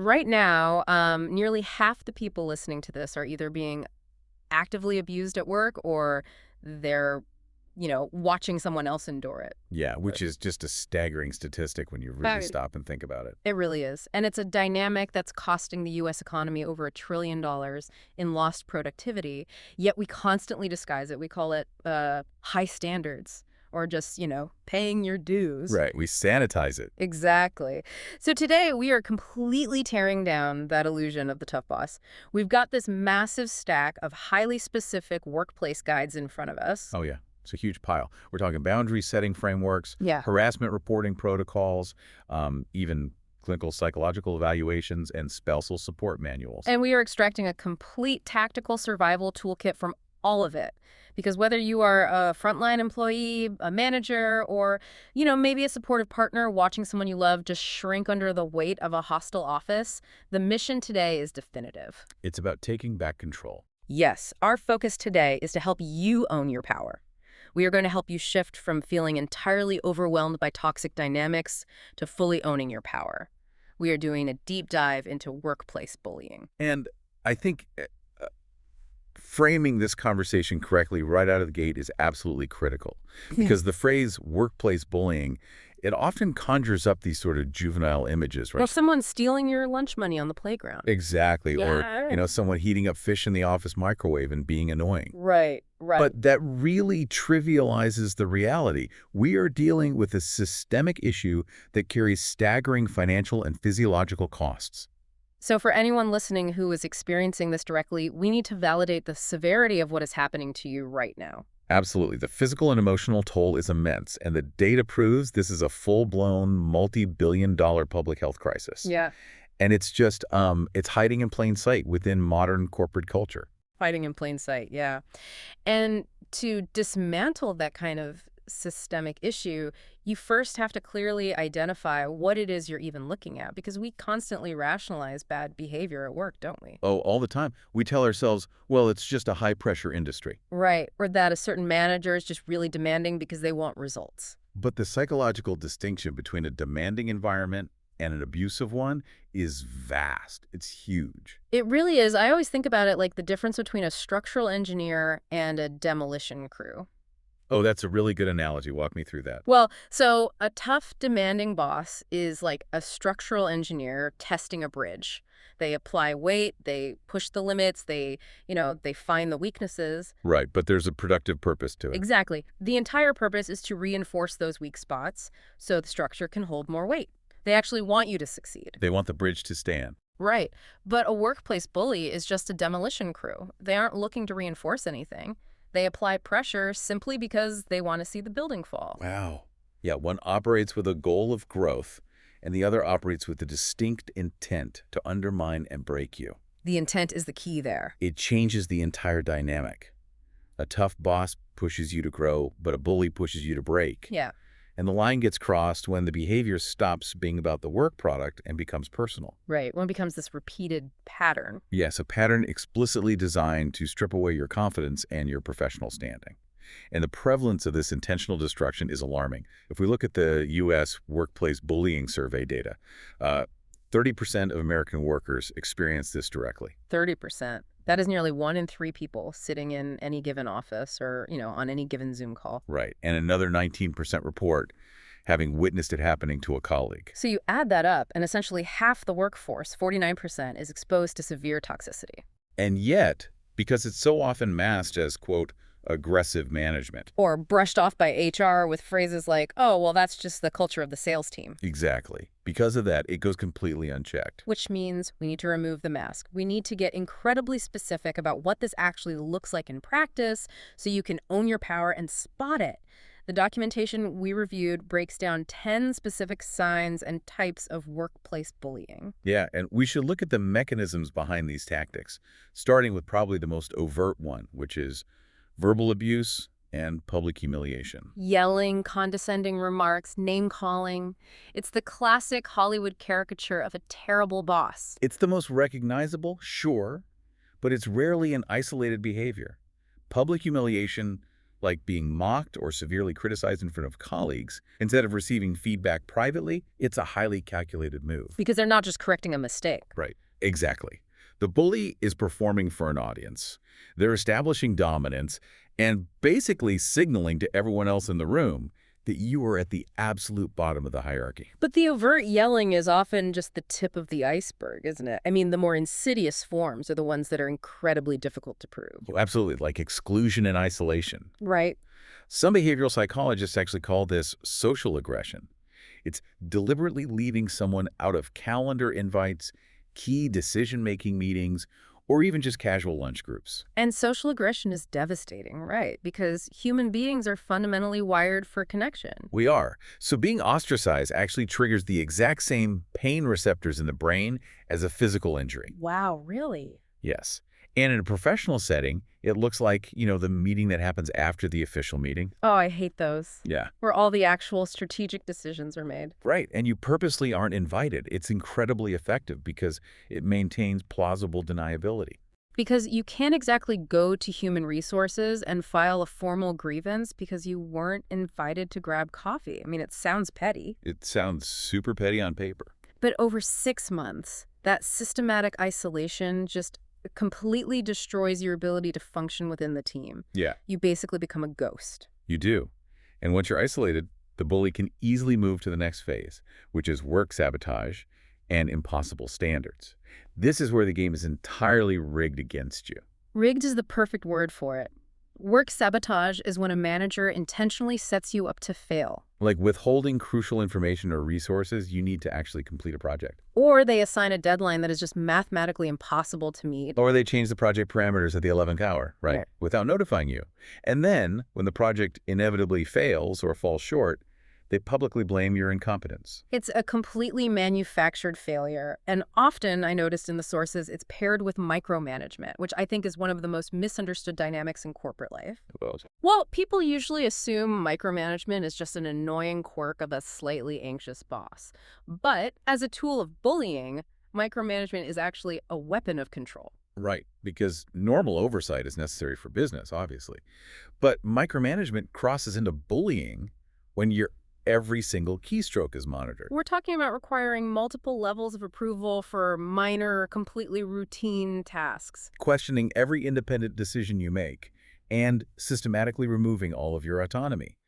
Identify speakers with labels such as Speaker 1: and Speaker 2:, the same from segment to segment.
Speaker 1: Right now, nearly half the people listening to this are either being actively abused at work or they're, watching someone else endure it.
Speaker 2: Yeah, which is just a staggering statistic when you really
Speaker 1: Right.
Speaker 2: stop and think about it.
Speaker 1: It really is. And it's a dynamic that's costing the U.S. economy over $1 trillion in lost productivity, yet we constantly disguise it. We call it high standards or just, paying your dues.
Speaker 2: Right. We sanitize it.
Speaker 1: Exactly. So today we are completely tearing down that illusion of the tough boss. We've got this massive stack of highly specific workplace guides in front of us.
Speaker 2: Oh, yeah. It's a huge pile. We're talking boundary setting frameworks,
Speaker 1: Yeah.
Speaker 2: harassment reporting protocols, even clinical psychological evaluations, and spousal support manuals.
Speaker 1: And we are extracting a complete tactical survival toolkit from all of it. Because whether you are a frontline employee, a manager, or, maybe a supportive partner watching someone you love just shrink under the weight of a hostile office, the mission today is definitive.
Speaker 2: It's about taking back control.
Speaker 1: Yes, our focus today is to help you own your power. We are going to help you shift from feeling entirely overwhelmed by toxic dynamics to fully owning your power. We are doing a deep dive into workplace bullying.
Speaker 2: And I think framing this conversation correctly right out of the gate is absolutely critical because the phrase workplace bullying, it often conjures up these sort of juvenile images,
Speaker 1: Well,
Speaker 2: right?
Speaker 1: someone's stealing your lunch money on the playground.
Speaker 2: Exactly. Or,
Speaker 1: Yeah.
Speaker 2: someone heating up fish in the office microwave and being annoying.
Speaker 1: Right.
Speaker 2: But that really trivializes the reality. We are dealing with a systemic issue that carries staggering financial and physiological costs.
Speaker 1: So for anyone listening who is experiencing this directly, we need to validate the severity of what is happening to you right now.
Speaker 2: Absolutely. The physical and emotional toll is immense, and the data proves this is a full-blown, multi-billion-dollar public health crisis.
Speaker 1: Yeah.
Speaker 2: And it's just, it's hiding in plain sight within modern corporate culture.
Speaker 1: Fighting in plain sight, yeah. And to dismantle that kind of systemic issue, you first have to clearly identify what it is you're even looking at, because we constantly rationalize bad behavior at work, don't we?
Speaker 2: Oh, all the time. We tell ourselves, well, it's just a high-pressure industry.
Speaker 1: Right. Or that a certain manager is just really demanding because they want results.
Speaker 2: But the psychological distinction between a demanding environment and an abusive one is vast. It's huge.
Speaker 1: It really is. I always think about it like the difference between a structural engineer and a demolition crew.
Speaker 2: Oh, that's a really good analogy. Walk me through that.
Speaker 1: Well, so a tough, demanding boss is like a structural engineer testing a bridge. They apply weight, they push the limits, they find the weaknesses.
Speaker 2: Right, but there's a productive purpose to it.
Speaker 1: Exactly. The entire purpose is to reinforce those weak spots so the structure can hold more weight. They actually want you to succeed.
Speaker 2: They want the bridge to stand.
Speaker 1: Right. But a workplace bully is just a demolition crew. They aren't looking to reinforce anything. They apply pressure simply because they want to see the building fall.
Speaker 2: Wow. Yeah, one operates with a goal of growth, and the other operates with a distinct intent to undermine and break you.
Speaker 1: The intent is the key there.
Speaker 2: It changes the entire dynamic. A tough boss pushes you to grow, but a bully pushes you to break.
Speaker 1: Yeah.
Speaker 2: And the line gets crossed when the behavior stops being about the work product and becomes personal.
Speaker 1: Right. When it becomes this repeated pattern.
Speaker 2: Yes, a pattern explicitly designed to strip away your confidence and your professional standing. And the prevalence of this intentional destruction is alarming. If we look at the U.S. workplace bullying survey data, 30% of American workers experience this directly.
Speaker 1: 30%. That is nearly 1 in 3 people sitting in any given office or, on any given Zoom call.
Speaker 2: Right. And another 19% report having witnessed it happening to a colleague.
Speaker 1: So you add that up, and essentially half the workforce, 49%, is exposed to severe toxicity.
Speaker 2: And yet, because it's so often masked as, quote, aggressive management.
Speaker 1: Or brushed off by HR with phrases like, oh, well, that's just the culture of the sales team.
Speaker 2: Exactly. Because of that, it goes completely unchecked.
Speaker 1: Which means we need to remove the mask. We need to get incredibly specific about what this actually looks like in practice so you can own your power and spot it. The documentation we reviewed breaks down 10 specific signs and types of workplace bullying.
Speaker 2: Yeah, and we should look at the mechanisms behind these tactics, starting with probably the most overt one, which is verbal abuse and public humiliation.
Speaker 1: Yelling, condescending remarks, name-calling. It's the classic Hollywood caricature of a terrible boss.
Speaker 2: It's the most recognizable, sure, but it's rarely an isolated behavior. Public humiliation like being mocked or severely criticized in front of colleagues, instead of receiving feedback privately, it's a highly calculated move.
Speaker 1: Because they're not just correcting a mistake.
Speaker 2: Right. Exactly. The bully is performing for an audience. They're establishing dominance and basically signaling to everyone else in the room that you are at the absolute bottom of the hierarchy.
Speaker 1: But the overt yelling is often just the tip of the iceberg, isn't it? I mean, the more insidious forms are the ones that are incredibly difficult to prove.
Speaker 2: Oh, absolutely, like exclusion and isolation.
Speaker 1: Right.
Speaker 2: Some behavioral psychologists actually call this social aggression. It's deliberately leaving someone out of calendar invites, key decision-making meetings, or even just casual lunch groups.
Speaker 1: And social aggression is devastating, right? Because human beings are fundamentally wired for connection.
Speaker 2: We are. So being ostracized actually triggers the exact same pain receptors in the brain as a physical injury.
Speaker 1: Wow, really?
Speaker 2: Yes. And in a professional setting, it looks like, the meeting that happens after the official meeting.
Speaker 1: Oh, I hate those.
Speaker 2: Yeah.
Speaker 1: Where all the actual strategic decisions are made.
Speaker 2: Right. And you purposely aren't invited. It's incredibly effective because it maintains plausible deniability.
Speaker 1: Because you can't exactly go to human resources and file a formal grievance because you weren't invited to grab coffee. I mean, it sounds petty.
Speaker 2: It sounds super petty on paper.
Speaker 1: But over 6 months, that systematic isolation just completely destroys your ability to function within the team.
Speaker 2: Yeah.
Speaker 1: You basically become a ghost.
Speaker 2: You do. And once you're isolated, the bully can easily move to the next phase, which is work sabotage and impossible standards. This is where the game is entirely rigged against you.
Speaker 1: Rigged is the perfect word for it. Work sabotage is when a manager intentionally sets you up to fail.
Speaker 2: Like withholding crucial information or resources you need to actually complete a project.
Speaker 1: Or they assign a deadline that is just mathematically impossible to meet.
Speaker 2: Or they change the project parameters at the 11th hour, right? Without notifying you. And then, when the project inevitably fails or falls short, they publicly blame your incompetence.
Speaker 1: It's a completely manufactured failure. And often, I noticed in the sources, it's paired with micromanagement, which I think is one of the most misunderstood dynamics in corporate life. Well, people usually assume micromanagement is just an annoying quirk of a slightly anxious boss. But as a tool of bullying, micromanagement is actually a weapon of control.
Speaker 2: Right, because normal oversight is necessary for business, obviously. But micromanagement crosses into bullying when every single keystroke is monitored.
Speaker 1: We're talking about requiring multiple levels of approval for minor, completely routine tasks.
Speaker 2: Questioning every independent decision you make and systematically removing all of your autonomy.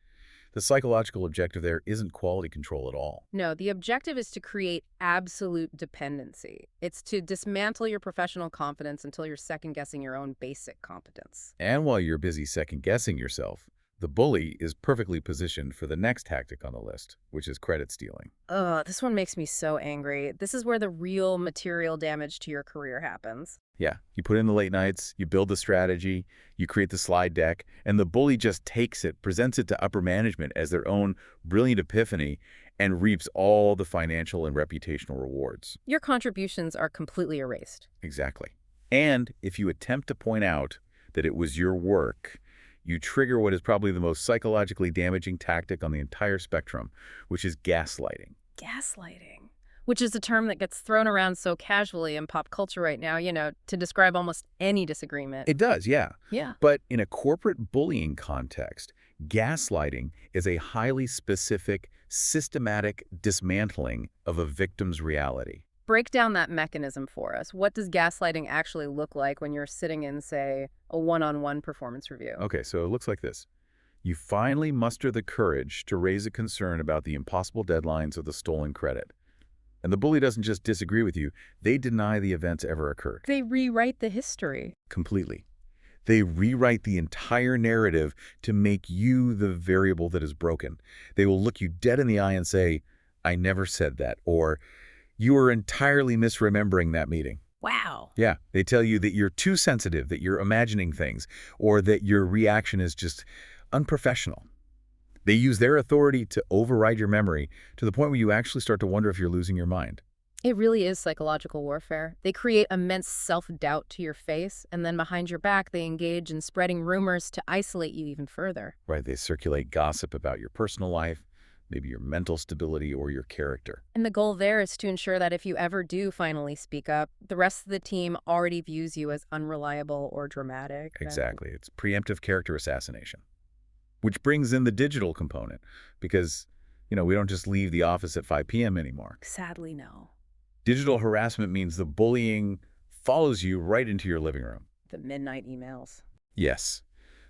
Speaker 2: The psychological objective there isn't quality control at all.
Speaker 1: No, the objective is to create absolute dependency. It's to dismantle your professional confidence until you're second-guessing your own basic competence.
Speaker 2: And while you're busy second-guessing yourself, the bully is perfectly positioned for the next tactic on the list, which is credit stealing.
Speaker 1: Ugh, this one makes me so angry. This is where the real material damage to your career happens.
Speaker 2: Yeah, you put in the late nights, you build the strategy, you create the slide deck, and the bully just takes it, presents it to upper management as their own brilliant epiphany, and reaps all the financial and reputational rewards.
Speaker 1: Your contributions are completely erased.
Speaker 2: Exactly. And if you attempt to point out that it was your work, you trigger what is probably the most psychologically damaging tactic on the entire spectrum, which is gaslighting.
Speaker 1: Gaslighting, which is a term that gets thrown around so casually in pop culture right now, to describe almost any disagreement.
Speaker 2: It does, yeah.
Speaker 1: Yeah.
Speaker 2: But in a corporate bullying context, gaslighting is a highly specific, systematic dismantling of a victim's reality.
Speaker 1: Break down that mechanism for us. What does gaslighting actually look like when you're sitting in, say, a one-on-one performance review?
Speaker 2: Okay, so it looks like this. You finally muster the courage to raise a concern about the impossible deadlines or the stolen credit. And the bully doesn't just disagree with you, they deny the events ever occurred.
Speaker 1: They rewrite the history.
Speaker 2: Completely. They rewrite the entire narrative to make you the variable that is broken. They will look you dead in the eye and say, "I never said that," or "You are entirely misremembering that meeting."
Speaker 1: Wow.
Speaker 2: Yeah, they tell you that you're too sensitive, that you're imagining things, or that your reaction is just unprofessional. They use their authority to override your memory to the point where you actually start to wonder if you're losing your mind.
Speaker 1: It really is psychological warfare. They create immense self-doubt to your face, and then behind your back, they engage in spreading rumors to isolate you even further.
Speaker 2: Right, they circulate gossip about your personal life, maybe your mental stability or your character.
Speaker 1: And the goal there is to ensure that if you ever do finally speak up, the rest of the team already views you as unreliable or dramatic.
Speaker 2: Exactly. It's preemptive character assassination. which brings in the digital component because, we don't just leave the office at 5 p.m. anymore.
Speaker 1: Sadly, no.
Speaker 2: Digital harassment means the bullying follows you right into your living room.
Speaker 1: The midnight emails.
Speaker 2: Yes.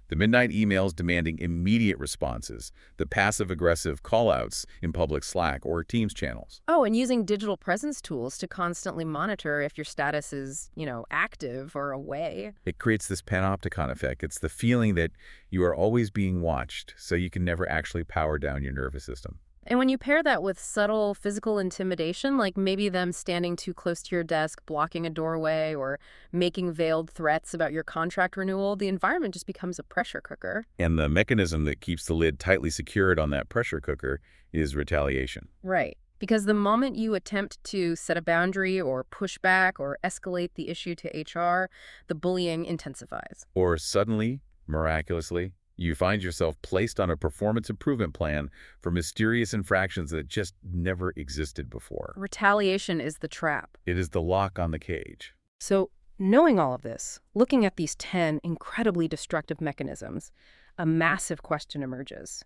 Speaker 2: The midnight emails demanding immediate responses, the passive-aggressive call-outs in public Slack or Teams channels.
Speaker 1: Oh, and using digital presence tools to constantly monitor if your status is, active or away.
Speaker 2: It creates this panopticon effect. It's the feeling that you are always being watched, so you can never actually power down your nervous system.
Speaker 1: And when you pair that with subtle physical intimidation, like maybe them standing too close to your desk, blocking a doorway, or making veiled threats about your contract renewal, the environment just becomes a pressure cooker.
Speaker 2: And the mechanism that keeps the lid tightly secured on that pressure cooker is retaliation.
Speaker 1: Right. Because the moment you attempt to set a boundary or push back or escalate the issue to HR, the bullying intensifies.
Speaker 2: Or suddenly, miraculously, you find yourself placed on a performance improvement plan for mysterious infractions that just never existed before.
Speaker 1: Retaliation is the trap.
Speaker 2: It is the lock on the cage.
Speaker 1: So, knowing all of this, looking at these 10 incredibly destructive mechanisms, a massive question emerges.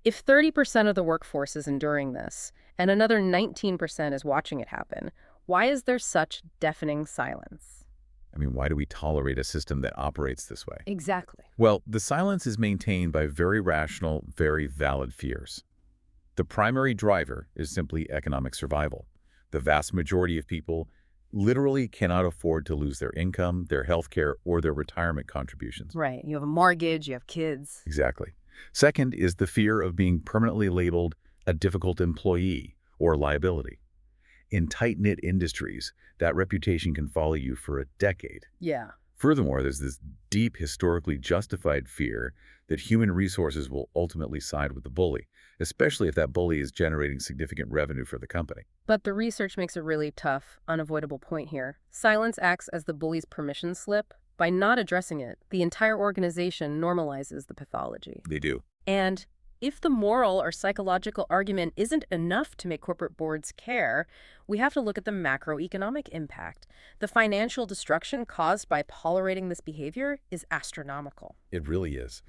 Speaker 1: If 30% of the workforce is enduring this, and another 19% is watching it happen, why is there such deafening silence?
Speaker 2: Why do we tolerate a system that operates this way?
Speaker 1: Exactly.
Speaker 2: Well, the silence is maintained by very rational, very valid fears. The primary driver is simply economic survival. The vast majority of people literally cannot afford to lose their income, their health care, or their retirement contributions.
Speaker 1: Right. You have a mortgage, you have kids.
Speaker 2: Exactly. Second is the fear of being permanently labeled a difficult employee or liability. In tight-knit industries, that reputation can follow you for a decade.
Speaker 1: Yeah.
Speaker 2: Furthermore, there's this deep, historically justified fear that human resources will ultimately side with the bully, especially if that bully is generating significant revenue for the company.
Speaker 1: But the research makes a really tough, unavoidable point here. Silence acts as the bully's permission slip. By not addressing it, the entire organization normalizes the pathology.
Speaker 2: They do.
Speaker 1: And if the moral or psychological argument isn't enough to make corporate boards care, we have to look at the macroeconomic impact. The financial destruction caused by tolerating this behavior is astronomical.
Speaker 2: It really is.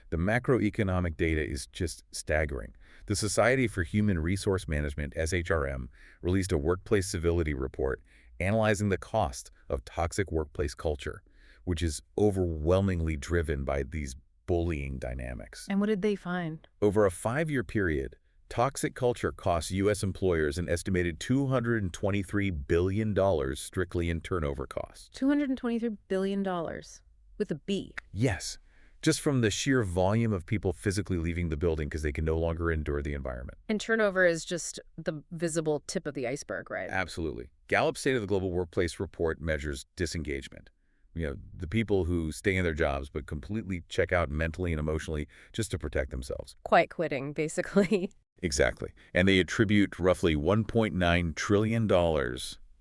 Speaker 2: The macroeconomic data is just staggering. The Society for Human Resource Management, SHRM, released a workplace civility report analyzing the cost of toxic workplace culture, which is overwhelmingly driven by these bullying dynamics.
Speaker 1: And what did they find?
Speaker 2: Over a 5-year period, toxic culture costs U.S. employers an estimated $223 billion strictly in turnover costs.
Speaker 1: $223 billion with a B.
Speaker 2: Yes, just from the sheer volume of people physically leaving the building because they can no longer endure the environment.
Speaker 1: And turnover is just the visible tip of the iceberg, right?
Speaker 2: Absolutely. Gallup's State of the Global Workplace report measures disengagement. The people who stay in their jobs but completely check out mentally and emotionally just to protect themselves.
Speaker 1: Quite quitting, basically.
Speaker 2: Exactly. And they attribute roughly $1.9 trillion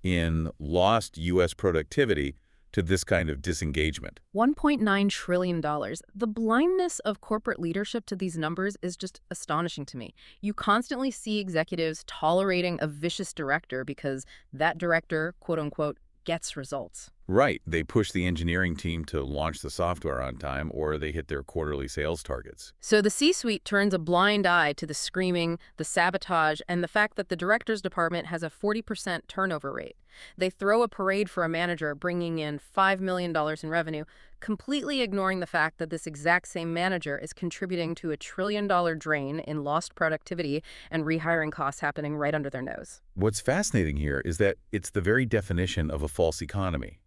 Speaker 2: in lost U.S. productivity to this kind of disengagement.
Speaker 1: $1.9 trillion. The blindness of corporate leadership to these numbers is just astonishing to me. You constantly see executives tolerating a vicious director because that director, quote unquote, gets results.
Speaker 2: Right. They push the engineering team to launch the software on time, or they hit their quarterly sales targets.
Speaker 1: So the C-suite turns a blind eye to the screaming, the sabotage, and the fact that the director's department has a 40% turnover rate. They throw a parade for a manager bringing in $5 million in revenue, completely ignoring the fact that this exact same manager is contributing to a $1 trillion drain in lost productivity and rehiring costs happening right under their nose.
Speaker 2: What's fascinating here is that it's the very definition of a false economy.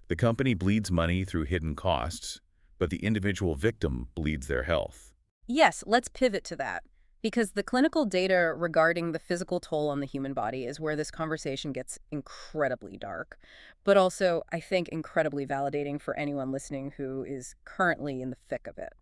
Speaker 2: The company bleeds money through hidden costs, but the individual victim bleeds their health.
Speaker 1: Yes, let's pivot to that. Because the clinical data regarding the physical toll on the human body is where this conversation gets incredibly dark, but also, I think, incredibly validating for anyone listening who is currently in the thick of it.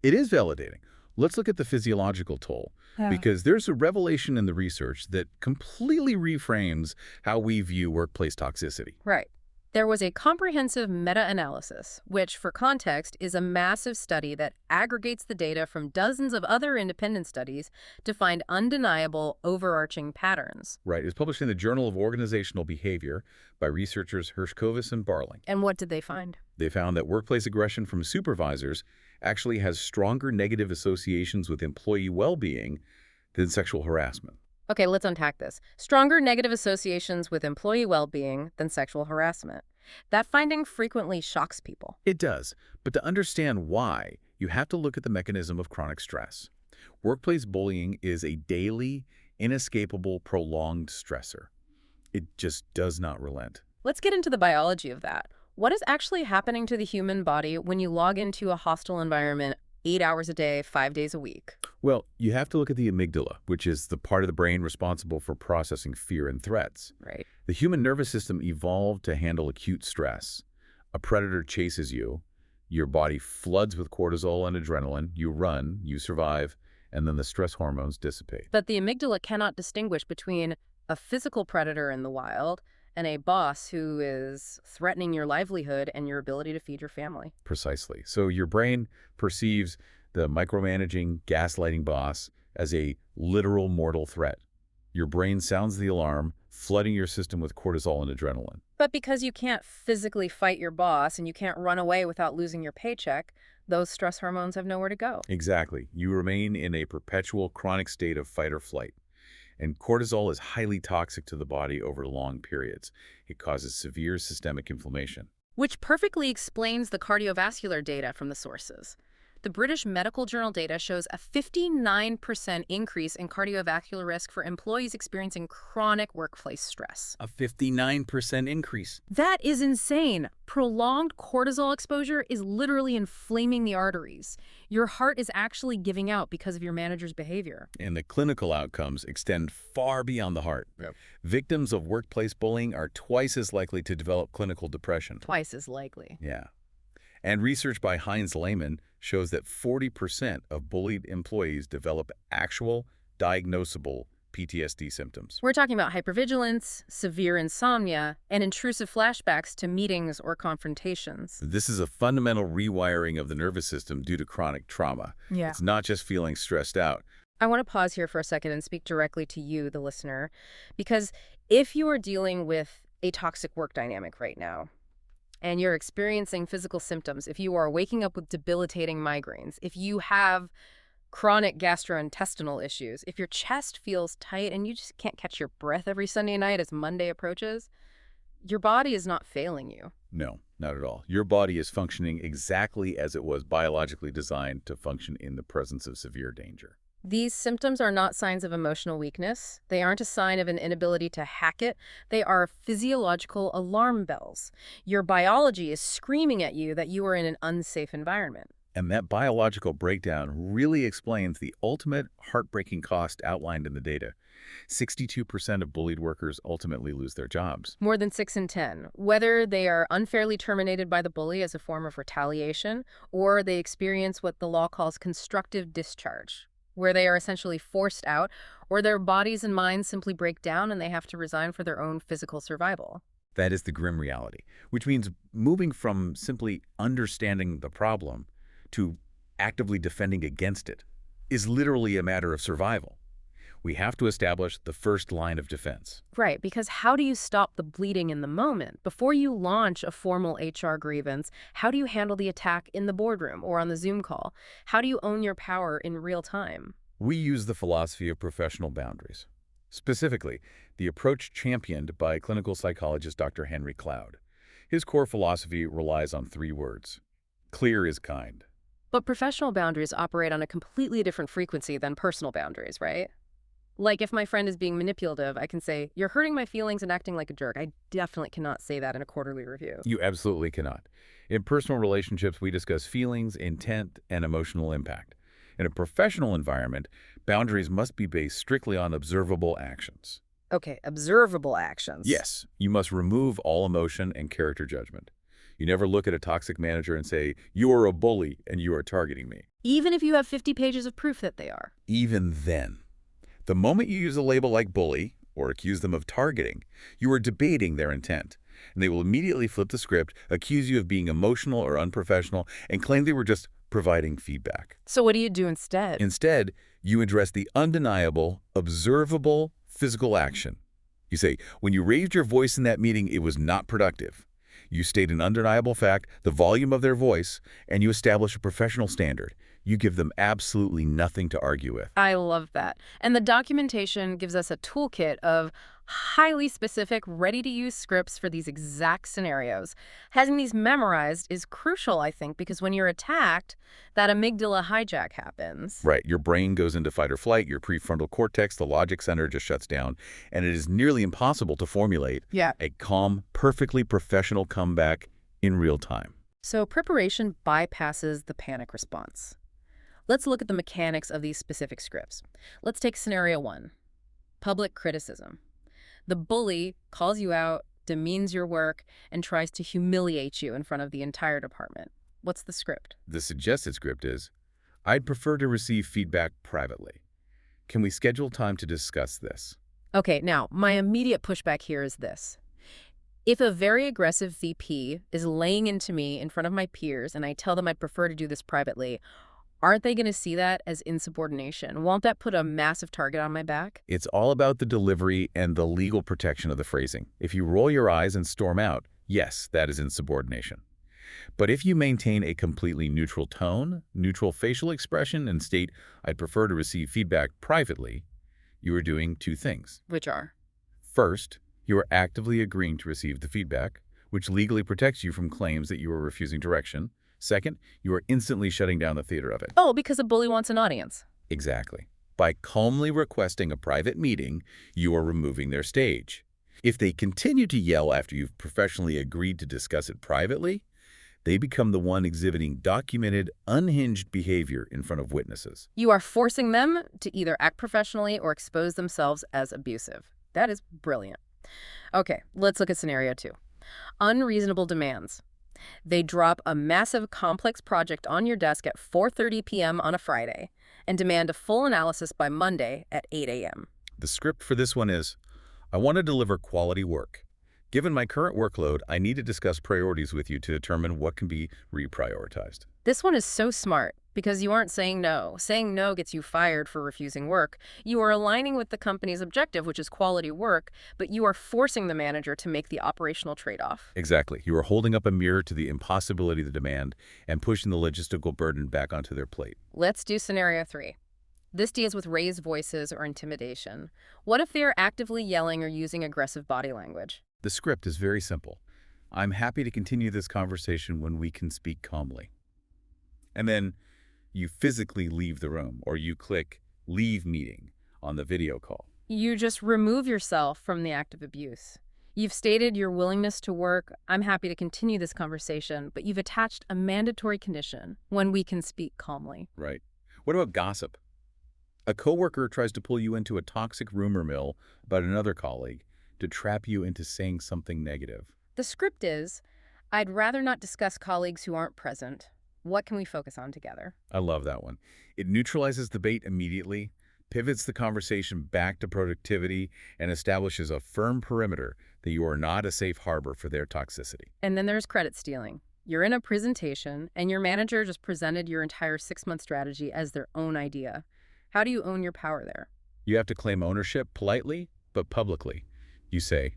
Speaker 2: It is validating. Let's look at the physiological toll, because there's a revelation in the research that completely reframes how we view workplace toxicity.
Speaker 1: Right. There was a comprehensive meta-analysis, which, for context, is a massive study that aggregates the data from dozens of other independent studies to find undeniable, overarching patterns.
Speaker 2: Right. It was published in the Journal of Organizational Behavior by researchers Hershkovitz and Barling.
Speaker 1: And what did they find?
Speaker 2: They found that workplace aggression from supervisors actually has stronger negative associations with employee well-being than sexual harassment.
Speaker 1: Okay, let's unpack this. Stronger negative associations with employee well-being than sexual harassment. That finding frequently shocks people.
Speaker 2: It does, but to understand why, you have to look at the mechanism of chronic stress. Workplace bullying is a daily, inescapable, prolonged stressor. It just does not relent.
Speaker 1: Let's get into the biology of that. What is actually happening to the human body when you log into a hostile environment 8 hours a day, 5 days a week?
Speaker 2: Well, you have to look at the amygdala, which is the part of the brain responsible for processing fear and threats.
Speaker 1: Right.
Speaker 2: The human nervous system evolved to handle acute stress. A predator chases you, your body floods with cortisol and adrenaline, you run, you survive, and then the stress hormones dissipate.
Speaker 1: But the amygdala cannot distinguish between a physical predator in the wild and a boss who is threatening your livelihood and your ability to feed your family.
Speaker 2: Precisely. So your brain perceives the micromanaging, gaslighting boss as a literal mortal threat. Your brain sounds the alarm, flooding your system with cortisol and adrenaline.
Speaker 1: But because you can't physically fight your boss and you can't run away without losing your paycheck, those stress hormones have nowhere to go.
Speaker 2: Exactly. You remain in a perpetual chronic state of fight or flight. And cortisol is highly toxic to the body over long periods. It causes severe systemic inflammation.
Speaker 1: Which perfectly explains the cardiovascular data from the sources. The British Medical Journal data shows a 59% increase in cardiovascular risk for employees experiencing chronic workplace stress.
Speaker 2: A 59% increase.
Speaker 1: That is insane. Prolonged cortisol exposure is literally inflaming the arteries. Your heart is actually giving out because of your manager's behavior.
Speaker 2: And the clinical outcomes extend far beyond the heart.
Speaker 3: Yep.
Speaker 2: Victims of workplace bullying are twice as likely to develop clinical depression.
Speaker 1: Twice as likely.
Speaker 2: Yeah. And research by Heinz Lehmann shows that 40% of bullied employees develop actual, diagnosable PTSD symptoms.
Speaker 1: We're talking about hypervigilance, severe insomnia, and intrusive flashbacks to meetings or confrontations.
Speaker 2: This is a fundamental rewiring of the nervous system due to chronic trauma.
Speaker 1: Yeah.
Speaker 2: It's not just feeling stressed out.
Speaker 1: I want to pause here for a second and speak directly to you, the listener, because if you are dealing with a toxic work dynamic right now, and you're experiencing physical symptoms, if you are waking up with debilitating migraines, if you have chronic gastrointestinal issues, if your chest feels tight and you just can't catch your breath every Sunday night as Monday approaches, your body is not failing you.
Speaker 2: No, not at all. Your body is functioning exactly as it was biologically designed to function in the presence of severe danger.
Speaker 1: These symptoms are not signs of emotional weakness. They aren't a sign of an inability to hack it. They are physiological alarm bells. Your biology is screaming at you that you are in an unsafe environment.
Speaker 2: And that biological breakdown really explains the ultimate heartbreaking cost outlined in the data. 62% of bullied workers ultimately lose their jobs.
Speaker 1: More than 6 in 10. Whether they are unfairly terminated by the bully as a form of retaliation, or they experience what the law calls constructive discharge, where they are essentially forced out, or their bodies and minds simply break down and they have to resign for their own physical survival.
Speaker 2: That is the grim reality, which means moving from simply understanding the problem to actively defending against it is literally a matter of survival. We have to establish the first line of defense.
Speaker 1: Right, because how do you stop the bleeding in the moment? Before you launch a formal HR grievance, how do you handle the attack in the boardroom or on the Zoom call? How do you own your power in real time?
Speaker 2: We use the philosophy of professional boundaries. Specifically, the approach championed by clinical psychologist Dr. Henry Cloud. His core philosophy relies on 3 words. Clear is kind.
Speaker 1: But professional boundaries operate on a completely different frequency than personal boundaries, right? Like if my friend is being manipulative, I can say, "You're hurting my feelings and acting like a jerk." I definitely cannot say that in a quarterly review.
Speaker 2: You absolutely cannot. In personal relationships, we discuss feelings, intent, and emotional impact. In a professional environment, boundaries must be based strictly on observable actions.
Speaker 1: Okay, observable actions.
Speaker 2: Yes, you must remove all emotion and character judgment. You never look at a toxic manager and say, "You are a bully and you are targeting me."
Speaker 1: Even if you have 50 pages of proof that they are.
Speaker 2: Even then. The moment you use a label like bully or accuse them of targeting, you are debating their intent. And they will immediately flip the script, accuse you of being emotional or unprofessional, and claim they were just providing feedback.
Speaker 1: So what do you do instead?
Speaker 2: Instead, you address the undeniable, observable physical action. You say, "When you raised your voice in that meeting, it was not productive. You state an undeniable fact, the volume of their voice, and you establish a professional standard. You give them absolutely nothing to argue with.
Speaker 1: I love that. And the documentation gives us a toolkit of highly specific, ready-to-use scripts for these exact scenarios. Having these memorized is crucial, I think, because when you're attacked, that amygdala hijack happens.
Speaker 2: Right, your brain goes into fight or flight, your prefrontal cortex, the logic center just shuts down, and it is nearly impossible to formulate
Speaker 1: Yeah.
Speaker 2: a calm, perfectly professional comeback in real time.
Speaker 1: So preparation bypasses the panic response. Let's look at the mechanics of these specific scripts. Let's take scenario 1, public criticism. The bully calls you out, demeans your work, and tries to humiliate you in front of the entire department. What's the script?
Speaker 2: The suggested script is, I'd prefer to receive feedback privately. Can we schedule time to discuss this?
Speaker 1: Okay, now, my immediate pushback here is this. If a very aggressive VP is laying into me in front of my peers and I tell them I'd prefer to do this privately, aren't they going to see that as insubordination? Won't that put a massive target on my back?
Speaker 2: It's all about the delivery and the legal protection of the phrasing. If you roll your eyes and storm out, yes, that is insubordination. But if you maintain a completely neutral tone, neutral facial expression, and state, I'd prefer to receive feedback privately, you are doing two things.
Speaker 1: Which are?
Speaker 2: First, you are actively agreeing to receive the feedback, which legally protects you from claims that you are refusing direction. Second, you are instantly shutting down the theater of it.
Speaker 1: Oh, because a bully wants an audience.
Speaker 2: Exactly. By calmly requesting a private meeting, you are removing their stage. If they continue to yell after you've professionally agreed to discuss it privately, they become the one exhibiting documented, unhinged behavior in front of witnesses.
Speaker 1: You are forcing them to either act professionally or expose themselves as abusive. That is brilliant. Okay, let's look at scenario 2. Unreasonable demands. They drop a massive, complex project on your desk at 4:30 p.m. on a Friday and demand a full analysis by Monday at 8 a.m.
Speaker 2: The script for this one is, I want to deliver quality work. Given my current workload, I need to discuss priorities with you to determine what can be reprioritized.
Speaker 1: This one is so smart because you aren't saying no. Saying no gets you fired for refusing work. You are aligning with the company's objective, which is quality work, but you are forcing the manager to make the operational trade-off.
Speaker 2: Exactly. You are holding up a mirror to the impossibility of the demand and pushing the logistical burden back onto their plate.
Speaker 1: Let's do scenario 3. This deals with raised voices or intimidation. What if they are actively yelling or using aggressive body language?
Speaker 2: The script is very simple. I'm happy to continue this conversation when we can speak calmly. And then you physically leave the room, or you click Leave Meeting on the video call.
Speaker 1: You just remove yourself from the act of abuse. You've stated your willingness to work, I'm happy to continue this conversation, but you've attached a mandatory condition, when we can speak calmly.
Speaker 2: Right. What about gossip? A coworker tries to pull you into a toxic rumor mill about another colleague to trap you into saying something negative.
Speaker 1: The script is, I'd rather not discuss colleagues who aren't present. What can we focus on together?
Speaker 2: I love that one. It neutralizes the bait immediately, pivots the conversation back to productivity, and establishes a firm perimeter that you are not a safe harbor for their toxicity.
Speaker 1: And then there's credit stealing. You're in a presentation, and your manager just presented your entire 6-month strategy as their own idea. How do you own your power there?
Speaker 2: You have to claim ownership politely, but publicly. You say,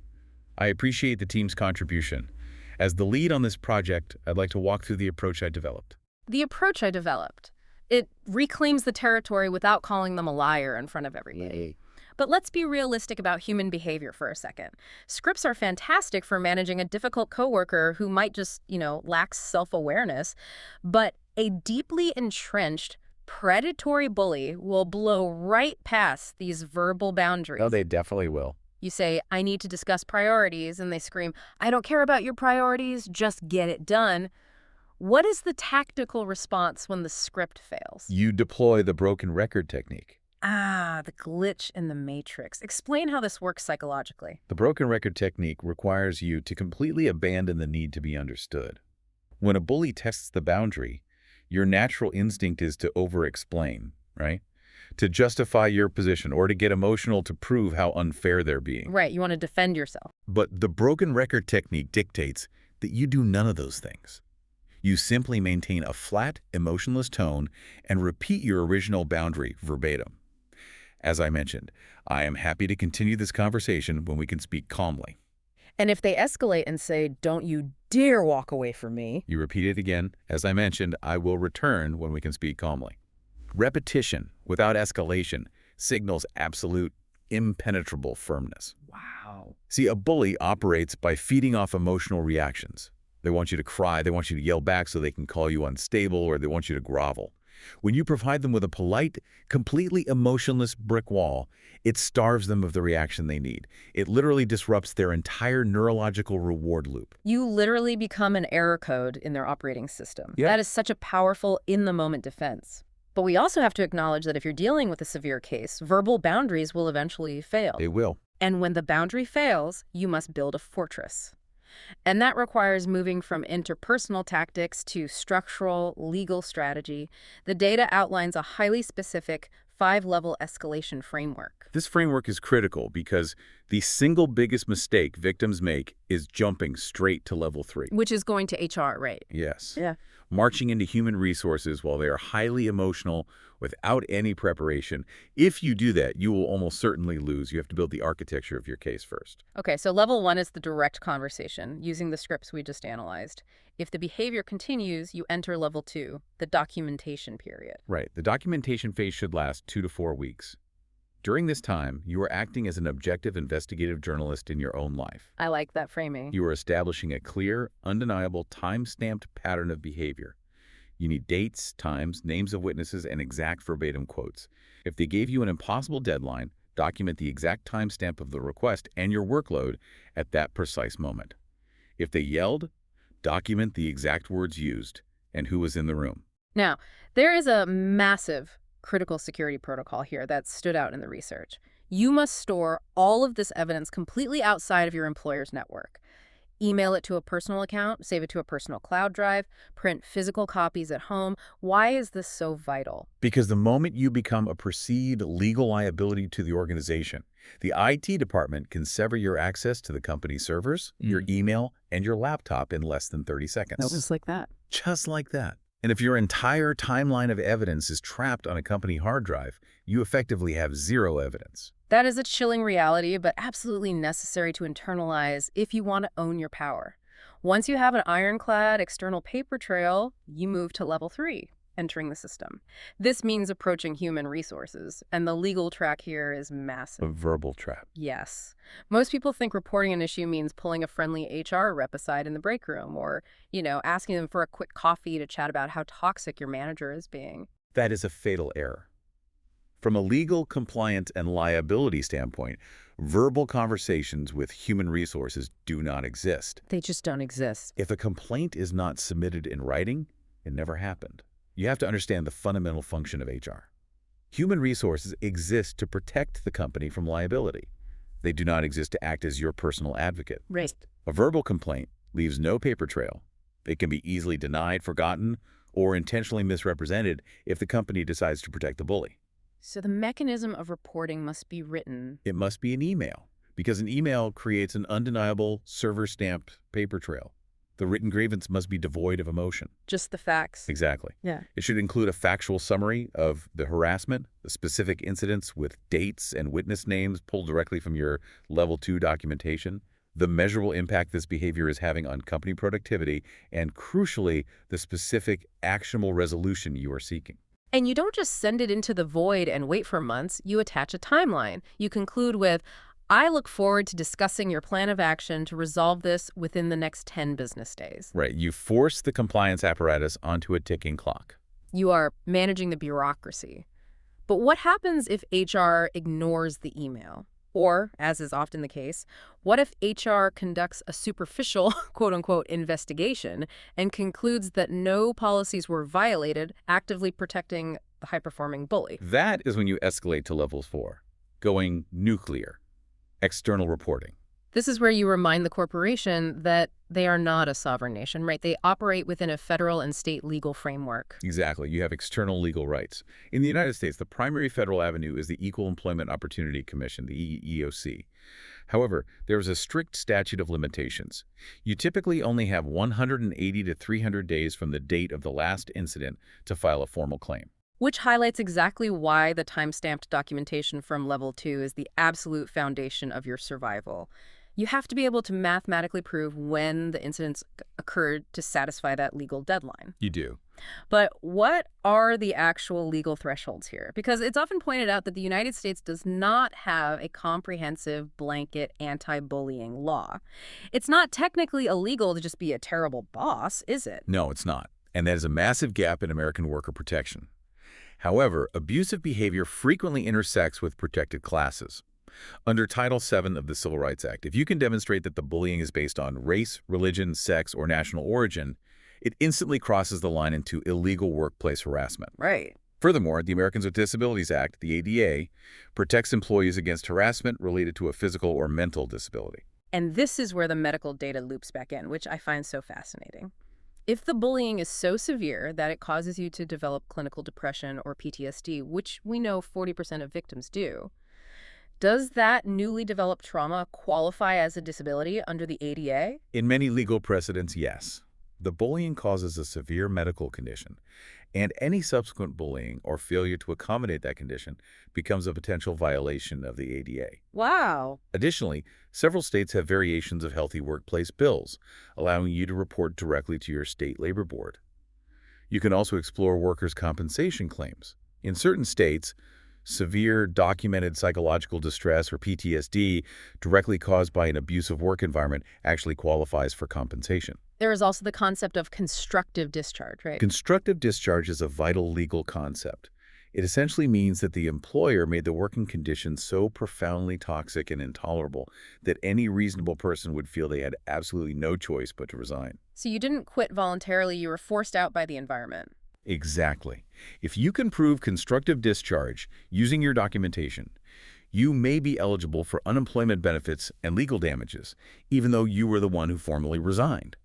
Speaker 2: I appreciate the team's contribution. As the lead on this project, I'd like to walk through the approach I developed.
Speaker 1: The approach I developed. It reclaims the territory without calling them a liar in front of everybody. But let's be realistic about human behavior for a second. Scripts are fantastic for managing a difficult coworker who might just, lack self-awareness, but a deeply entrenched predatory bully will blow right past these verbal boundaries.
Speaker 2: Oh, they definitely will.
Speaker 1: You say, I need to discuss priorities, and they scream, I don't care about your priorities, just get it done. What is the tactical response when the script fails?
Speaker 2: You deploy the broken record technique.
Speaker 1: The glitch in the matrix. Explain how this works psychologically.
Speaker 2: The broken record technique requires you to completely abandon the need to be understood. When a bully tests the boundary, your natural instinct is to over-explain, right? To justify your position or to get emotional to prove how unfair they're being.
Speaker 1: Right, you want to defend yourself.
Speaker 2: But the broken record technique dictates that you do none of those things. You simply maintain a flat, emotionless tone and repeat your original boundary verbatim. As I mentioned, I am happy to continue this conversation when we can speak calmly.
Speaker 1: And if they escalate and say, "Don't you dare walk away from me,"
Speaker 2: You repeat it again. As I mentioned, I will return when we can speak calmly. Repetition without escalation signals absolute, impenetrable firmness.
Speaker 1: wow.
Speaker 2: See, a bully operates by feeding off emotional reactions. They want you to cry, they want you to yell back so they can call you unstable, or they want you to grovel. When you provide them with a polite, completely emotionless brick wall, it starves them of the reaction they need. It literally disrupts their entire neurological reward loop.
Speaker 1: You literally become an error code in their operating system.
Speaker 2: Yep.
Speaker 1: That is such a powerful in-the-moment defense. But we also have to acknowledge that if you're dealing with a severe case, verbal boundaries will eventually fail.
Speaker 2: They will.
Speaker 1: And when the boundary fails, you must build a fortress. And that requires moving from interpersonal tactics to structural, legal strategy. The data outlines a highly specific 5-level escalation framework.
Speaker 2: This framework is critical because the single biggest mistake victims make is jumping straight to level 3.
Speaker 1: Which is going to HR, right?
Speaker 2: Yes.
Speaker 1: Yeah.
Speaker 2: Marching into human resources while they are highly emotional without any preparation. If you do that, you will almost certainly lose. You have to build the architecture of your case first.
Speaker 1: Okay, so level 1 is the direct conversation, using the scripts we just analyzed. If the behavior continues, you enter level 2, the documentation period.
Speaker 2: Right. The documentation phase should last 2 to 4 weeks. During this time, you are acting as an objective investigative journalist in your own life.
Speaker 1: I like that framing.
Speaker 2: You are establishing a clear, undeniable, time-stamped pattern of behavior. You need dates, times, names of witnesses, and exact verbatim quotes. If they gave you an impossible deadline, document the exact timestamp of the request and your workload at that precise moment. If they yelled, document the exact words used and who was in the room.
Speaker 1: Now, there is a massive critical security protocol here that stood out in the research. You must store all of this evidence completely outside of your employer's network. Email it to a personal account, save it to a personal cloud drive, print physical copies at home. Why is this so vital?
Speaker 2: Because the moment you become a perceived legal liability to the organization, the IT department can sever your access to the company's servers, your email, and your laptop in less than 30 seconds.
Speaker 1: Just like that.
Speaker 2: Just like that. And if your entire timeline of evidence is trapped on a company hard drive, you effectively have zero evidence.
Speaker 1: That is a chilling reality, but absolutely necessary to internalize if you want to own your power. Once you have an ironclad external paper trail, you move to level 3, entering the system. This means approaching human resources, and the legal track here is massive.
Speaker 2: A verbal trap.
Speaker 1: Yes. Most people think reporting an issue means pulling a friendly HR rep aside in the break room or, asking them for a quick coffee to chat about how toxic your manager is being.
Speaker 2: That is a fatal error. From a legal, compliance, and liability standpoint, verbal conversations with human resources do not exist.
Speaker 1: They just don't exist.
Speaker 2: If a complaint is not submitted in writing, it never happened. You have to understand the fundamental function of HR. Human resources exist to protect the company from liability. They do not exist to act as your personal advocate.
Speaker 1: Right.
Speaker 2: A verbal complaint leaves no paper trail. It can be easily denied, forgotten, or intentionally misrepresented if the company decides to protect the bully.
Speaker 1: So the mechanism of reporting must be written.
Speaker 2: It must be an email, because an email creates an undeniable server-stamped paper trail. The written grievance must be devoid of emotion.
Speaker 1: Just the facts.
Speaker 2: Exactly.
Speaker 1: Yeah.
Speaker 2: It should include a factual summary of the harassment, the specific incidents with dates and witness names pulled directly from your level 2 documentation, the measurable impact this behavior is having on company productivity, and crucially, the specific actionable resolution you are seeking.
Speaker 1: And you don't just send it into the void and wait for months. You attach a timeline. You conclude with, I look forward to discussing your plan of action to resolve this within the next 10 business days.
Speaker 2: Right. You force the compliance apparatus onto a ticking clock.
Speaker 1: You are managing the bureaucracy. But what happens if HR ignores the email? Or, as is often the case, what if HR conducts a superficial, quote-unquote, investigation and concludes that no policies were violated, actively protecting the high-performing bully?
Speaker 2: That is when you escalate to level 4, going nuclear, external reporting.
Speaker 1: This is where you remind the corporation that they are not a sovereign nation, right? They operate within a federal and state legal framework.
Speaker 2: Exactly. You have external legal rights. In the United States, the primary federal avenue is the Equal Employment Opportunity Commission, the EEOC. However, there is a strict statute of limitations. You typically only have 180 to 300 days from the date of the last incident to file a formal claim.
Speaker 1: Which highlights exactly why the time-stamped documentation from Level 2 is the absolute foundation of your survival. You have to be able to mathematically prove when the incidents occurred to satisfy that legal deadline.
Speaker 2: You do.
Speaker 1: But what are the actual legal thresholds here? Because it's often pointed out that the United States does not have a comprehensive blanket anti-bullying law. It's not technically illegal to just be a terrible boss, is it?
Speaker 2: No, it's not. And that is a massive gap in American worker protection. However, abusive behavior frequently intersects with protected classes. Under Title VII of the Civil Rights Act, if you can demonstrate that the bullying is based on race, religion, sex, or national origin, it instantly crosses the line into illegal workplace harassment.
Speaker 1: Right.
Speaker 2: Furthermore, the Americans with Disabilities Act, the ADA, protects employees against harassment related to a physical or mental disability.
Speaker 1: And this is where the medical data loops back in, which I find so fascinating. If the bullying is so severe that it causes you to develop clinical depression or PTSD, which we know 40% of victims do, does that newly developed trauma qualify as a disability under the ADA?
Speaker 2: In many legal precedents, yes. The bullying causes a severe medical condition, and any subsequent bullying or failure to accommodate that condition becomes a potential violation of the ADA.
Speaker 1: Wow.
Speaker 2: Additionally, several states have variations of healthy workplace bills, allowing you to report directly to your state labor board. You can also explore workers' compensation claims. In certain states, severe documented psychological distress or PTSD directly caused by an abusive work environment actually qualifies for compensation.
Speaker 1: There is also the concept of constructive discharge, right?
Speaker 2: Constructive discharge is a vital legal concept. It essentially means that the employer made the working conditions so profoundly toxic and intolerable that any reasonable person would feel they had absolutely no choice but to resign.
Speaker 1: So you didn't quit voluntarily, you were forced out by the environment.
Speaker 2: Exactly. If you can prove constructive discharge using your documentation, you may be eligible for unemployment benefits and legal damages, even though you were the one who formally resigned.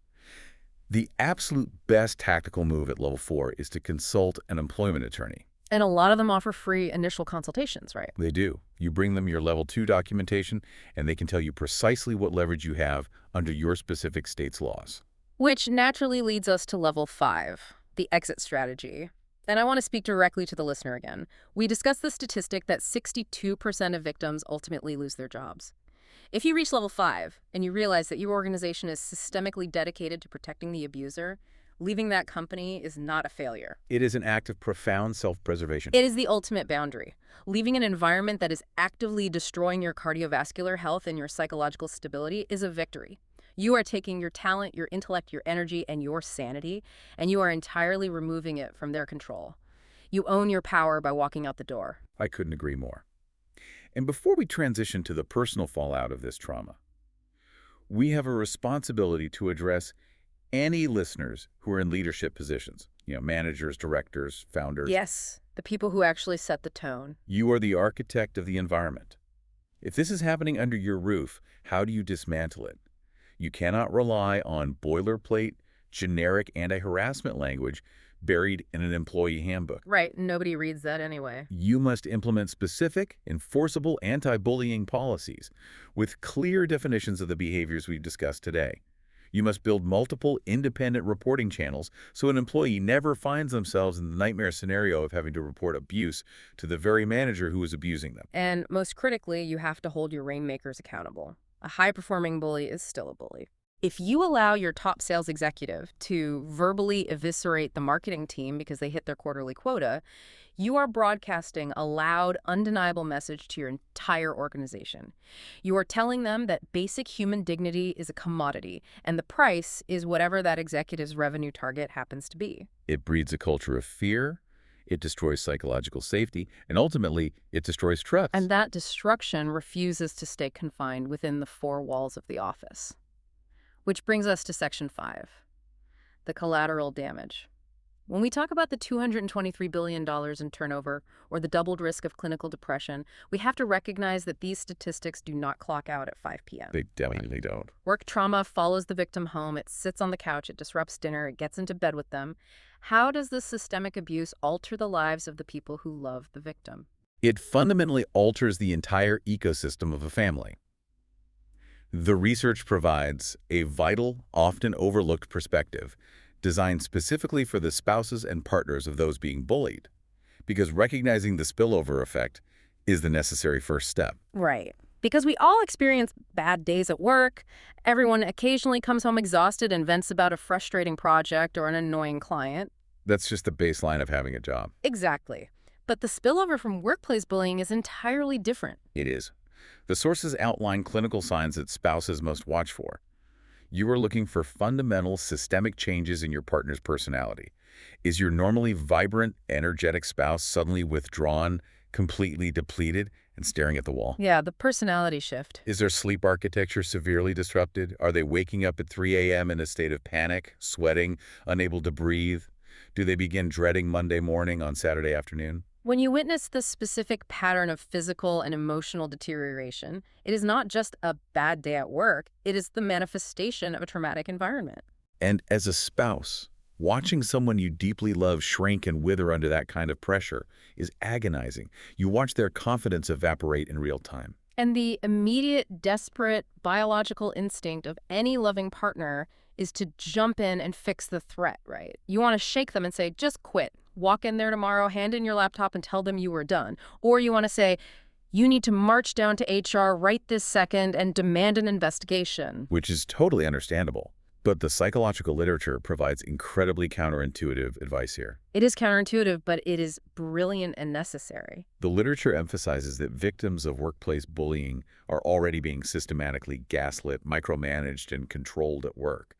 Speaker 2: The absolute best tactical move at level 4 is to consult an employment attorney.
Speaker 1: And a lot of them offer free initial consultations, right?
Speaker 2: They do. You bring them your level 2 documentation, and they can tell you precisely what leverage you have under your specific state's laws.
Speaker 1: Which naturally leads us to level 5, the exit strategy. And I want to speak directly to the listener again. We discussed the statistic that 62% of victims ultimately lose their jobs. If you reach level 5 and you realize that your organization is systemically dedicated to protecting the abuser, leaving that company is not a failure.
Speaker 2: It is an act of profound self-preservation.
Speaker 1: It is the ultimate boundary. Leaving an environment that is actively destroying your cardiovascular health and your psychological stability is a victory. You are taking your talent, your intellect, your energy, and your sanity, and you are entirely removing it from their control. You own your power by walking out the door.
Speaker 2: I couldn't agree more. And before we transition to the personal fallout of this trauma, we have a responsibility to address any listeners who are in leadership positions, managers, directors, founders.
Speaker 1: Yes, the people who actually set the tone.
Speaker 2: You are the architect of the environment. If this is happening under your roof, how do you dismantle it? You cannot rely on boilerplate, generic anti-harassment language buried in an employee handbook.
Speaker 1: Right, nobody reads that anyway.
Speaker 2: You must implement specific, enforceable anti-bullying policies with clear definitions of the behaviors we've discussed today. You must build multiple independent reporting channels so an employee never finds themselves in the nightmare scenario of having to report abuse to the very manager who is abusing them.
Speaker 1: And most critically, you have to hold your rainmakers accountable. A high-performing bully is still a bully. If you allow your top sales executive to verbally eviscerate the marketing team because they hit their quarterly quota, you are broadcasting a loud, undeniable message to your entire organization. You are telling them that basic human dignity is a commodity, and the price is whatever that executive's revenue target happens to be.
Speaker 2: It breeds a culture of fear, it destroys psychological safety, and ultimately, it destroys trust.
Speaker 1: And that destruction refuses to stay confined within the four walls of the office. Which brings us to Section 5, the collateral damage. When we talk about the $223 billion in turnover or the doubled risk of clinical depression, we have to recognize that these statistics do not clock out at 5 p.m.
Speaker 2: They definitely don't.
Speaker 1: Work trauma follows the victim home. It sits on the couch. It disrupts dinner. It gets into bed with them. How does this systemic abuse alter the lives of the people who love the victim?
Speaker 2: It fundamentally alters the entire ecosystem of a family. The research provides a vital, often overlooked perspective designed specifically for the spouses and partners of those being bullied, because recognizing the spillover effect is the necessary first step.
Speaker 1: Right. Because we all experience bad days at work. Everyone occasionally comes home exhausted and vents about a frustrating project or an annoying client.
Speaker 2: That's just the baseline of having a job.
Speaker 1: Exactly. But the spillover from workplace bullying is entirely different.
Speaker 2: It is. The sources outline clinical signs that spouses must watch for. You are looking for fundamental systemic changes in your partner's personality. Is your normally vibrant, energetic spouse suddenly withdrawn, completely depleted, and staring at the wall?
Speaker 1: Yeah, the personality shift.
Speaker 2: Is their sleep architecture severely disrupted? Are they waking up at 3 a.m. in a state of panic, sweating, unable to breathe? Do they begin dreading Monday morning on Saturday afternoon?
Speaker 1: When you witness the specific pattern of physical and emotional deterioration, it is not just a bad day at work, it is the manifestation of a traumatic environment.
Speaker 2: And as a spouse, watching someone you deeply love shrink and wither under that kind of pressure is agonizing. You watch their confidence evaporate in real time.
Speaker 1: And the immediate, desperate biological instinct of any loving partner is to jump in and fix the threat, right? You want to shake them and say, just quit. Walk in there tomorrow, hand in your laptop, and tell them you were done. Or you want to say, you need to march down to HR right this second and demand an investigation.
Speaker 2: Which is totally understandable. But the psychological literature provides incredibly counterintuitive advice here.
Speaker 1: It is counterintuitive, but it is brilliant and necessary.
Speaker 2: The literature emphasizes that victims of workplace bullying are already being systematically gaslit, micromanaged, and controlled at work.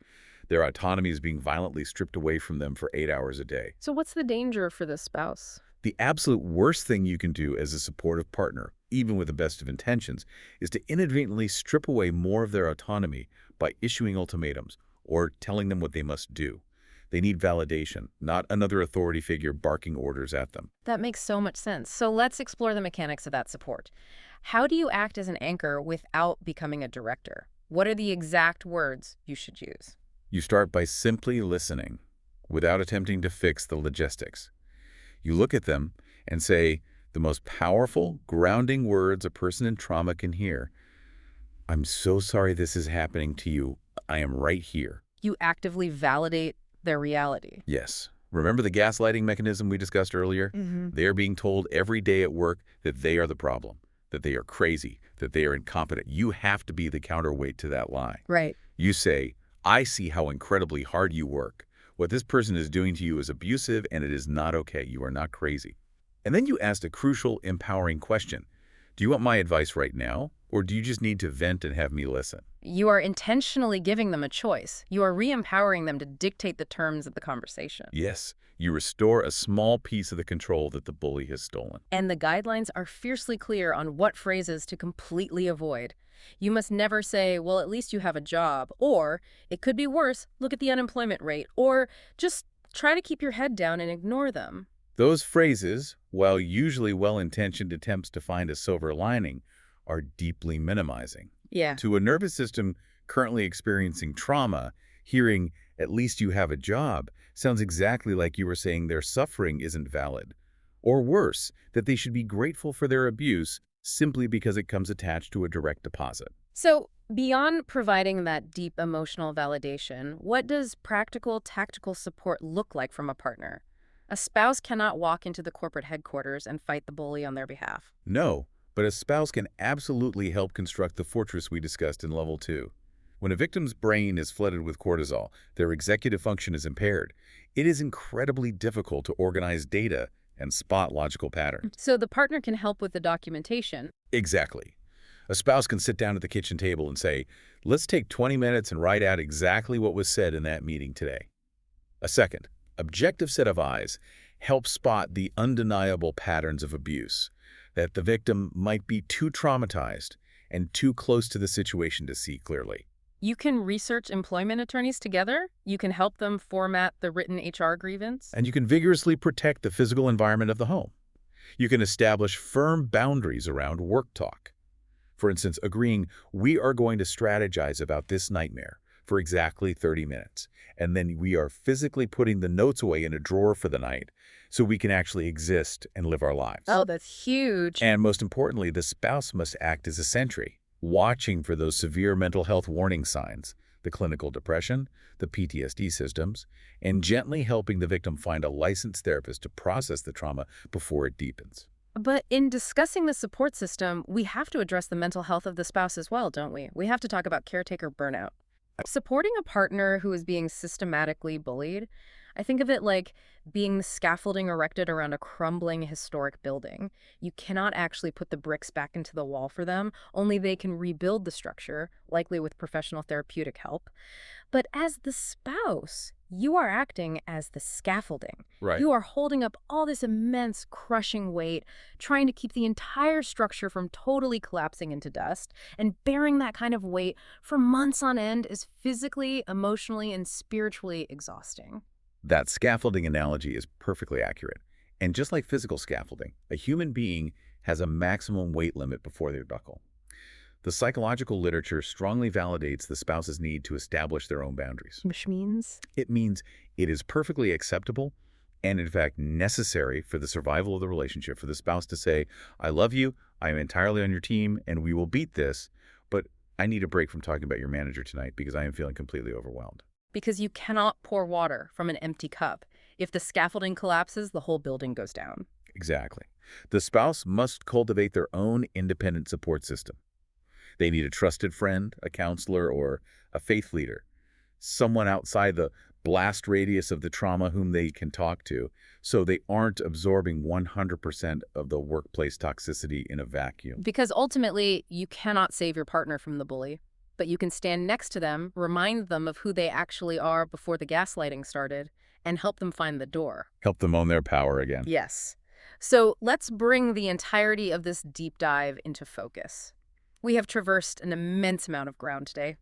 Speaker 2: Their autonomy is being violently stripped away from them for 8 hours a day.
Speaker 1: So what's the danger for the spouse?
Speaker 2: The absolute worst thing you can do as a supportive partner, even with the best of intentions, is to inadvertently strip away more of their autonomy by issuing ultimatums or telling them what they must do. They need validation, not another authority figure barking orders at them.
Speaker 1: That makes so much sense. So let's explore the mechanics of that support. How do you act as an anchor without becoming a director? What are the exact words you should use?
Speaker 2: You start by simply listening, without attempting to fix the logistics. You look at them and say the most powerful, grounding words a person in trauma can hear. I'm so sorry this is happening to you. I am right here.
Speaker 1: You actively validate their reality.
Speaker 2: Yes. Remember the gaslighting mechanism we discussed earlier? They are being told every day at work that they are the problem, that they are crazy, that they are incompetent. You have to be the counterweight to that lie.
Speaker 1: Right.
Speaker 2: You say, I see how incredibly hard you work. What this person is doing to you is abusive, and it is not okay. You are not crazy. And then you ask a crucial, empowering question. Do you want my advice right now, or do you just need to vent and have me listen?
Speaker 1: You are intentionally giving them a choice. You are re-empowering them to dictate the terms of the conversation.
Speaker 2: Yes, you restore a small piece of the control that the bully has stolen.
Speaker 1: And the guidelines are fiercely clear on what phrases to completely avoid. You must never say, well, at least you have a job, or it could be worse, look at the unemployment rate, or just try to keep your head down and ignore them.
Speaker 2: Those phrases, while usually well-intentioned attempts to find a silver lining, are deeply minimizing.
Speaker 1: Yeah.
Speaker 2: To a nervous system currently experiencing trauma, hearing, at least you have a job, sounds exactly like you were saying their suffering isn't valid. Or worse, that they should be grateful for their abuse simply because it comes attached to a direct deposit.
Speaker 1: So beyond providing that deep emotional validation, what does practical, tactical support look like from a partner? A spouse cannot walk into the corporate headquarters and fight the bully on their behalf.
Speaker 2: No, but a spouse can absolutely help construct the fortress we discussed in Level 2. When a victim's brain is flooded with cortisol, their executive function is impaired. It is incredibly difficult to organize data and spot logical patterns.
Speaker 1: So the partner can help with the documentation.
Speaker 2: Exactly. A spouse can sit down at the kitchen table and say, let's take 20 minutes and write out exactly what was said in that meeting today. A second, objective set of eyes helps spot the undeniable patterns of abuse, that the victim might be too traumatized and too close to the situation to see clearly.
Speaker 1: You can research employment attorneys together. You can help them format the written HR grievance.
Speaker 2: And you can vigorously protect the physical environment of the home. You can establish firm boundaries around work talk. For instance, agreeing, we are going to strategize about this nightmare for exactly 30 minutes. And then we are physically putting the notes away in a drawer for the night so we can actually exist and live our lives.
Speaker 1: Oh, that's huge.
Speaker 2: And most importantly, the spouse must act as a sentry, watching for those severe mental health warning signs, the clinical depression, the PTSD symptoms, and gently helping the victim find a licensed therapist to process the trauma before it deepens.
Speaker 1: But in discussing the support system, we have to address the mental health of the spouse as well, don't we? We have to talk about caretaker burnout. Supporting a partner who is being systematically bullied, I think of it like being the scaffolding erected around a crumbling historic building. You cannot actually put the bricks back into the wall for them, only they can rebuild the structure, likely with professional therapeutic help. But as the spouse, you are acting as the scaffolding.
Speaker 2: Right.
Speaker 1: You are holding up all this immense, crushing weight, trying to keep the entire structure from totally collapsing into dust. And bearing that kind of weight for months on end is physically, emotionally, and spiritually exhausting.
Speaker 2: That scaffolding analogy is perfectly accurate. And just like physical scaffolding, a human being has a maximum weight limit before they buckle. The psychological literature strongly validates the spouse's need to establish their own boundaries.
Speaker 1: Which means?
Speaker 2: It means it is perfectly acceptable and, in fact, necessary for the survival of the relationship for the spouse to say, I love you, I am entirely on your team, and we will beat this, but I need a break from talking about your manager tonight because I am feeling completely overwhelmed.
Speaker 1: Because you cannot pour water from an empty cup. If the scaffolding collapses, the whole building goes down.
Speaker 2: Exactly. The spouse must cultivate their own independent support system. They need a trusted friend, a counselor, or a faith leader, someone outside the blast radius of the trauma whom they can talk to, so they aren't absorbing 100% of the workplace toxicity in a vacuum.
Speaker 1: Because ultimately, you cannot save your partner from the bully, but you can stand next to them, remind them of who they actually are before the gaslighting started, and help them find the door.
Speaker 2: Help them own their power again.
Speaker 1: Yes. So let's bring the entirety of this deep dive into focus. We have traversed an immense amount of ground today.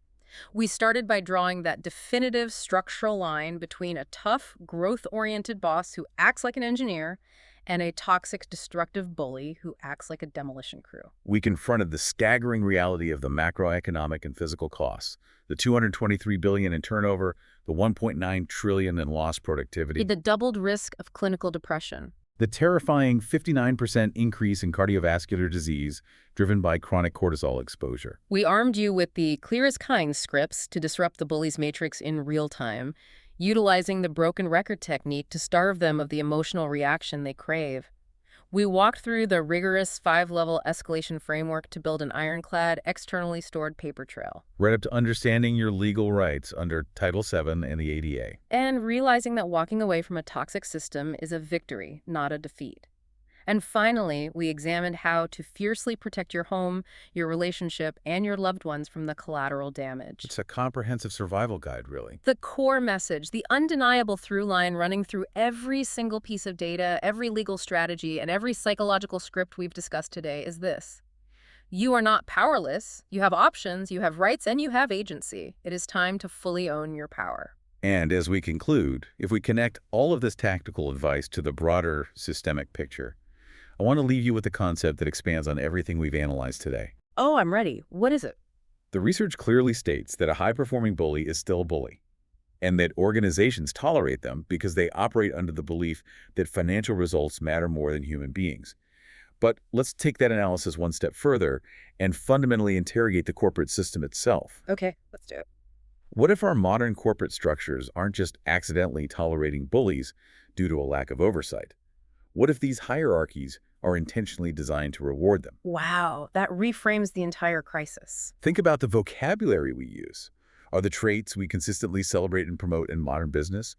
Speaker 1: We started by drawing that definitive structural line between a tough, growth-oriented boss who acts like an engineer and a toxic, destructive bully who acts like a demolition crew.
Speaker 2: We confronted the staggering reality of the macroeconomic and physical costs, the $223 billion in turnover, the $1.9 trillion in lost productivity,
Speaker 1: The doubled risk of clinical depression.
Speaker 2: the terrifying 59% increase in cardiovascular disease driven by chronic cortisol exposure.
Speaker 1: We armed you with the clear as kind scripts to disrupt the bully's matrix in real time, utilizing the broken record technique to starve them of the emotional reaction they crave. We walked through the rigorous 5-level escalation framework to build an ironclad, externally stored paper trail.
Speaker 2: Right up to understanding your legal rights under Title VII and the ADA.
Speaker 1: And realizing that walking away from a toxic system is a victory, not a defeat. And finally, we examined how to fiercely protect your home, your relationship, and your loved ones from the collateral damage.
Speaker 2: It's a comprehensive survival guide, really.
Speaker 1: The core message, the undeniable through line running through every single piece of data, every legal strategy, and every psychological script we've discussed today is this. You are not powerless. You have options, you have rights, and you have agency. It is time to fully own your power.
Speaker 2: And as we conclude, if we connect all of this tactical advice to the broader systemic picture, I want to leave you with a concept that expands on everything we've analyzed today.
Speaker 1: Oh, I'm ready. What is it?
Speaker 2: The research clearly states that a high-performing bully is still a bully, and that organizations tolerate them because they operate under the belief that financial results matter more than human beings. But let's take that analysis one step further and fundamentally interrogate the corporate system itself.
Speaker 1: Okay, let's do it.
Speaker 2: What if our modern corporate structures aren't just accidentally tolerating bullies due to a lack of oversight? What if these hierarchies are intentionally designed to reward them?
Speaker 1: Wow, that reframes the entire crisis.
Speaker 2: Think about the vocabulary we use. Are the traits we consistently celebrate and promote in modern business?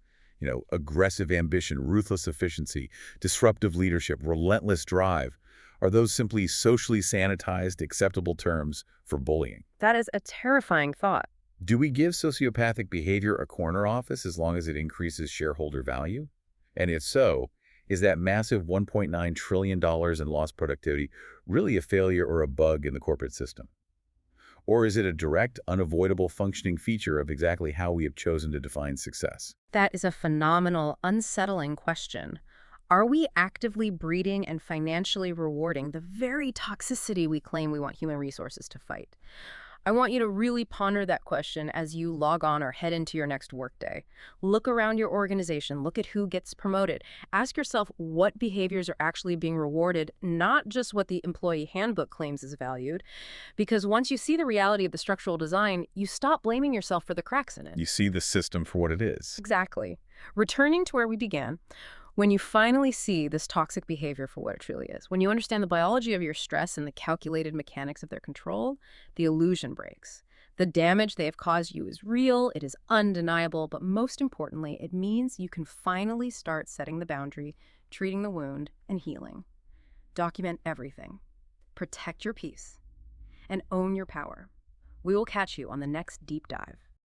Speaker 2: Aggressive ambition, ruthless efficiency, disruptive leadership, relentless drive. Are those simply socially sanitized, acceptable terms for bullying?
Speaker 1: That is a terrifying thought.
Speaker 2: Do we give sociopathic behavior a corner office as long as it increases shareholder value? And if so, is that massive $1.9 trillion in lost productivity really a failure or a bug in the corporate system? Or is it a direct, unavoidable functioning feature of exactly how we have chosen to define success?
Speaker 1: That is a phenomenal, unsettling question. Are we actively breeding and financially rewarding the very toxicity we claim we want human resources to fight? I want you to really ponder that question as you log on or head into your next workday. Look around your organization. Look at who gets promoted. Ask yourself what behaviors are actually being rewarded, not just what the employee handbook claims is valued. Because once you see the reality of the structural design, you stop blaming yourself for the cracks in it.
Speaker 2: You see the system for what it is.
Speaker 1: Exactly. Returning to where we began, When you finally see this toxic behavior for what it truly is, when you understand the biology of your stress and the calculated mechanics of their control, the illusion breaks. The damage they have caused you is real, it is undeniable, but most importantly, it means you can finally start setting the boundary, treating the wound, and healing. Document everything. Protect your peace. And own your power. We will catch you on the next deep dive.